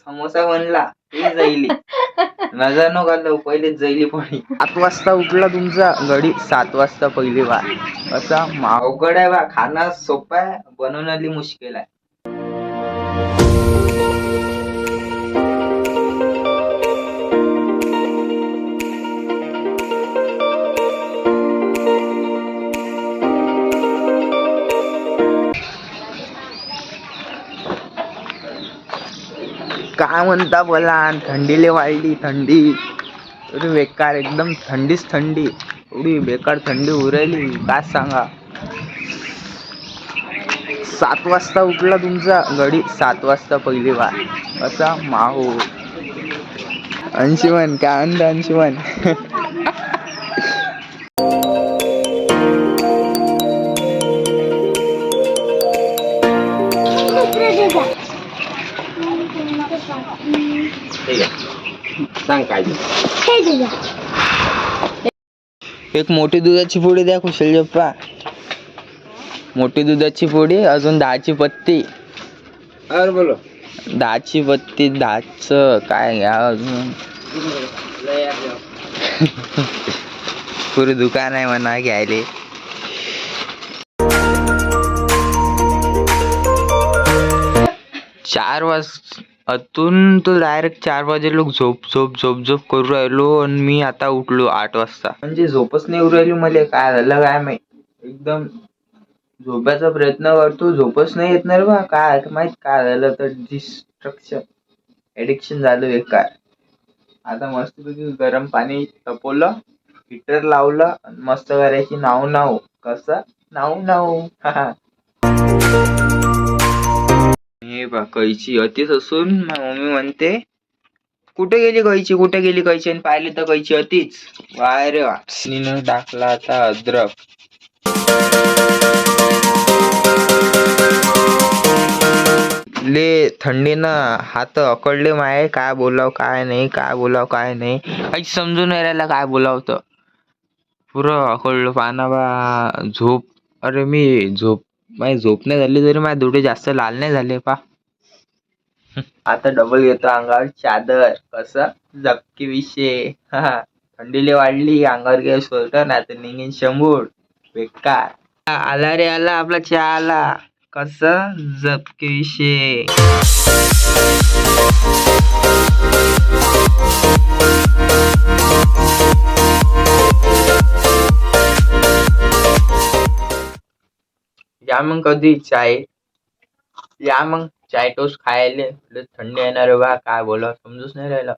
समोसा बनला ती जैली नजर न घालव पहिले जैली पडी 7 वाजता उठला तुमचा गडी 7 वाजता पहिली बार असा अवघड आहे बा खाणं सोपं आहे बनवण्याली मुश्किल आहे. काय म्हणता बोला थंडीले वाढली थंडी एवढी बेकार एकदम थंडीच थंडी एवढी बेकार थंडी उरायली काय सांगा. 7 वाजता उठला तुमचा गडी 7 वाजता पहिली बार असा माहो. अंशुमन काय म्हणता अंशुमन सांग काय एक मोठी दुधाची पोळी द्या कुशलजप्पा. मोठी दुधाची पोळी अजून 10ची पत्ती. अरे बोलो 10ची पत्ती 10चं काय घ्या अजून पुरे दुकान आहे म्हणा घ्यायले. अतून तो डायरेक्ट 4 वाजे लोक झोप झोप झोप झोप करू राहिलो आणि मी आता उठलो 8 वाजता. म्हणजे झोपच नाही येऊ राहिली मला काय झालं काय माहित. एकदम झोपायचा प्रयत्न करतो झोपच नाही येत नाही बा काय माहित काय झालं तर डिस्ट्रक्शन एडिक्शन झालं बेकार. आता मस्तपैकी गरम पाणी तापवलं हीटर लावलं मस्त करायची नाव नाव कसं नाव नाव हे बा कैची अतिच असून मम्मी म्हणते कुठे गेली कैची कुठे गेली कैची आणि पाहिली तर कैची अतिच वारे वा. टाकला आता अद्रक. ले थंडीनं हात अकडले माये काय बोलाव काय नाही काय बोलाव काय नाही काही समजून नाही राहिला काय बोलाव तर पुरं अकडलं पाना बा. झोप अरे मी माझी झोप नाही झाली तरी माझे डोळे जास्त लाल नाही झाले पा. आता डबल घेतो अंगावर चादर कसं झपकी विषय थंडीले वाढली अंगावर घे स्वेटर नाही तर निघीन शंभूड बेकार. आला रे आला आपला चहा आला कसं झपकी विषय. या मग कधी चाय या मग चाय टोस्ट खायले थंडी येणार रे बा काय बोला समजूच नाही राहिला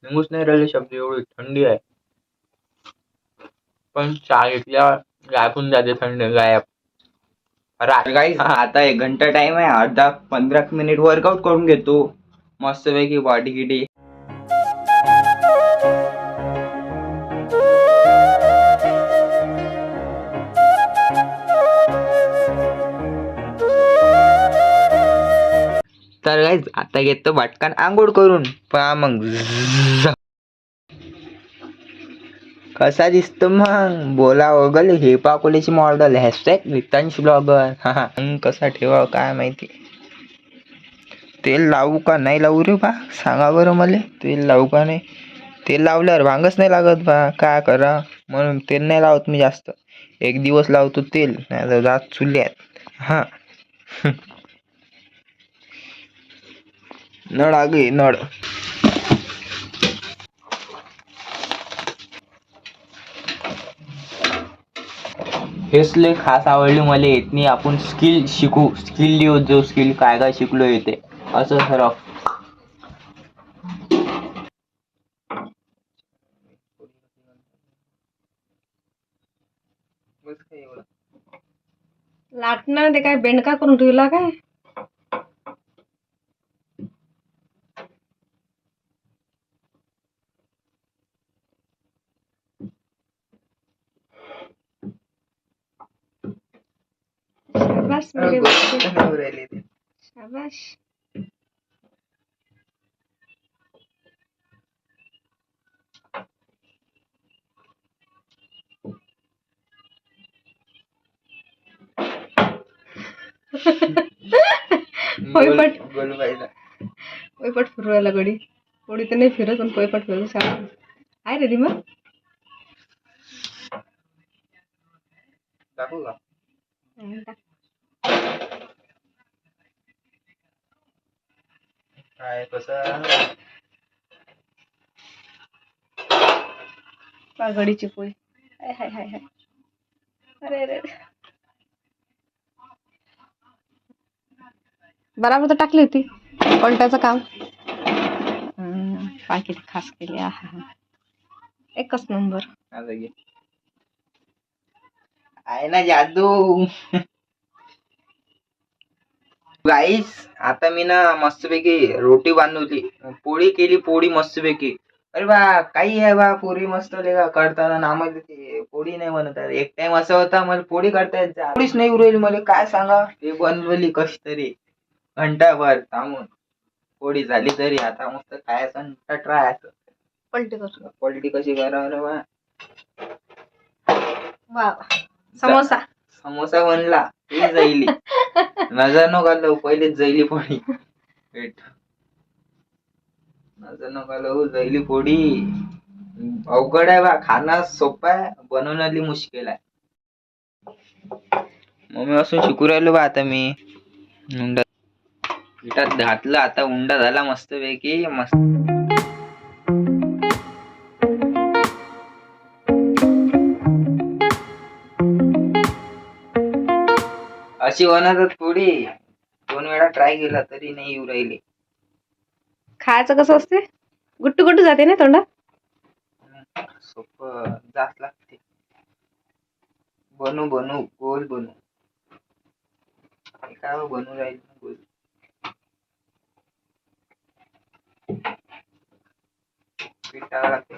निघूच नाही राहिले शब्द एवढी थंडी आहे. पण चहा घेतल्यावर गायबून जाते थंडी गायब. गाईस आता 1 घंटा टाइम आहे अर्धा 15 मिनिट वर्कआउट करून घेतो मस्तपैकी बॉडी गिडी. तर गाईज आता घेतो बाटकान आंघोळ करून पहा मग कसा दिसतो मग बोला वगल हे पाकोलीची मॉडेल हॅशटॅग रितांश ब्लॉगर कसा ठेवा काय माहिती. तेल लावू का नाही लावू रे बा सांगा बरं मला तेल लावू का नाही. तेल लावल्यावर भांगच नाही लागत बा काय करा म्हणून तेल नाही लावत मी जास्त. 1 दिवस लावतो तेल नाही तर जात चुल्यात. नळ आगे नळ. हेच लय खास आवडली मला येत नाही आपण स्किल शिकू स्किल लिहू जो स्किल काय काय शिकलो येते असं खरं. लाटणार ते काय बेंडका करून ठेवला काय. शाबास मेरे बच्चे शाबास. पोयपट फिरवायला गडी पोळी तर नाही फिरत पण पोयपट फिरवतो शाळा आहे रे दिमा दाखवू का काय कसं गडीची पोळी हाय हाय हाय हाय अरे अरे बराबर तर टाकली होती पलटाचं काम पाकिट खास केली आहा एकच नंबर आहे ना जादू गाईस आता मी ना मस्तपैकी रोटी बांधवली पोळी केली पोळी मस्तपैकी अरे बा काही आहे बा पोळी मस्त का करताना नाम देते पोळी नाही बनवत आहे. एक टाइम असा होता मला पोळी करता येत पोळीच नाही उरली मला काय सांगा ते बनवली कशी तरी घंटाभर थांबून पोळी झाली तरी आता मस्त खायचं ट्राय पलटी कर पलटी कशी करावं रे बा वा समोसा समोसा बनला ती जाईली नजर न घालव पहिलेच जाईली पोळी नजर न घालव जाईली पोळी अवघड आहे बा खाणं सोपं आहे बनवण्याली मुश्किल आहे मग मी असं शिकू राहिलो बा आता मी उंडा पिठात घातलं आता उंडा झाला मस्त पैकी मस्त अशी बनवतात पोळी 2 वेळा ट्राय केला तरी नाही येऊ राहिली खायचं कसं असते गुट्टू गुट्टू जाते ना तोंडात सोपं जास्त लागते बनू बनू गोल बनू काय बनू राहील गोल पीठ टाकावं लागते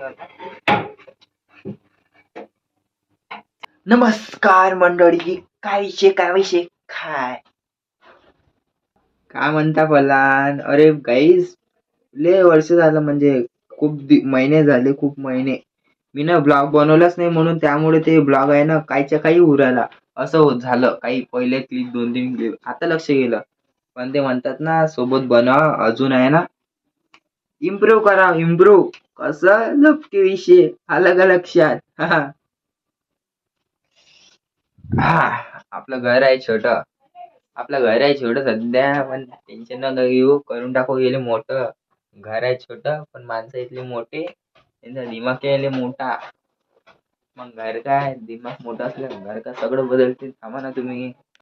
नमस्कार मंडळी काय विषय काय म्हणता पलान अरे गाईस लय वर्ष झालं म्हणजे महिने झाले खूप महिने मी ना ब्लॉग बनवलाच नाही म्हणून त्यामुळे ते ब्लॉग आहे ना काहीच्या काही उरायला असं झालं काही पहिले क्लिप 2-3 क्लिप आता लक्ष गेलं पण ते म्हणतात ना सोबत बनवा अजून आहे ना इम्प्रूव्ह करा इम्प्रूव्ह कसं झपके विषय अलग लक्षात आपलं घर आहे छोटं सध्या पण टेन्शन न घेऊ करून टाकू गेले मोठं घर आहे छोटं पण माणसं इथले मोठे त्यांचा दिमाग यायले मोठा मग घर काय दिमाग मोठा असलं घर का सगळं बदलते थांबा ना तुम्ही